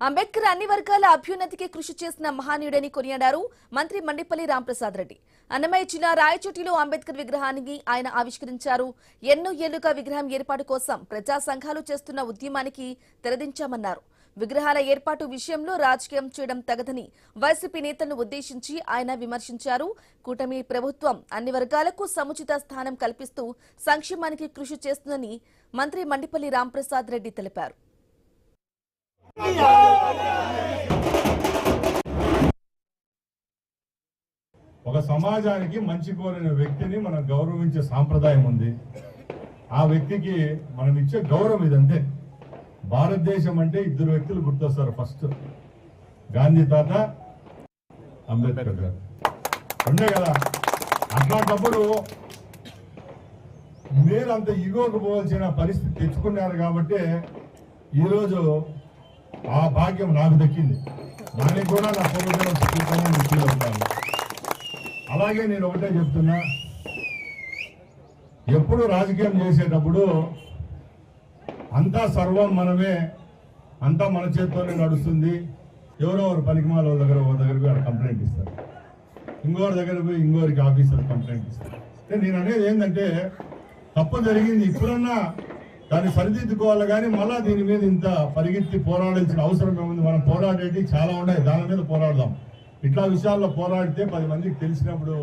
అంబేద్కర్ అన్ని వర్గాల అభ్యున్నతికి కృషి చేసిన మహానీయుడని కొనియాడారు మంత్రి మండిపల్లి రాంప్రసాద్ రెడ్డి. అన్నమయ్య జిల్లా రాయచోటిలో అంబేద్కర్ విగ్రహాన్ని ఆయన ఆవిష్కరించారు. ఎన్నో ఏళ్లుగా విగ్రహం ఏర్పాటు కోసం ప్రజా సంఘాలు చేస్తున్న ఉద్యమానికి తెరదించామన్నారు. విగ్రహాల ఏర్పాటు విషయంలో రాజకీయం చేయడం తగదని వైసీపీ నేతలను ఉద్దేశించి ఆయన విమర్శించారు. కూటమి ప్రభుత్వం అన్ని వర్గాలకు సముచిత స్థానం కల్పిస్తూ సంక్షేమానికి కృషి చేస్తుందని మంత్రి మండిపల్లి రాంప్రసాద్ రెడ్డి తెలిపారు. ఒక సమాజానికి మంచి కోరిన వ్యక్తిని మనం గౌరవించే సాంప్రదాయం ఉంది. ఆ వ్యక్తికి మనం ఇచ్చే గౌరవం ఇదంతే. భారతదేశం అంటే ఇద్దరు వ్యక్తులు గుర్తొస్తారు. ఫస్ట్ గాంధీ తాత, అంబేద్కర్ గారు ఉండే కదా. అట్లాంటప్పుడు మీరు అంత ఈగోకు పోవాల్సిన పరిస్థితి తెచ్చుకున్నారు కాబట్టి ఈరోజు ఆ భాగ్యం నాకు దక్కింది. దానికి కూడా నా పూర్వజన్మ ఫీల్ అవుతాను. అలాగే నేను ఒకటే చెప్తున్నా, ఎప్పుడు రాజకీయం చేసేటప్పుడు అంతా సర్వం మనమే, అంతా మన చేతితోనే నడుస్తుంది. ఎవరెవరు పనికిమాల వాళ్ళ దగ్గర కంప్లైంట్ ఇస్తారు, ఇంకోరి దగ్గర పోయి ఇంకోరికి ఆఫీసర్ కంప్లైంట్ ఇస్తారు. నేను అనేది ఏంటంటే, తప్పు జరిగింది, ఇప్పుడన్నా దాన్ని సరిదిద్దుకోవాలి. కానీ మళ్ళా దీని మీద ఇంత పరిగెత్తి పోరాడాల్సిన అవసరం ఏముంది? మనం పోరాడేటి చాలా ఉన్నాయి, దాని మీద పోరాడదాం. ఇట్లా విషయాల్లో పోరాడితే 10 మందికి తెలిసినప్పుడు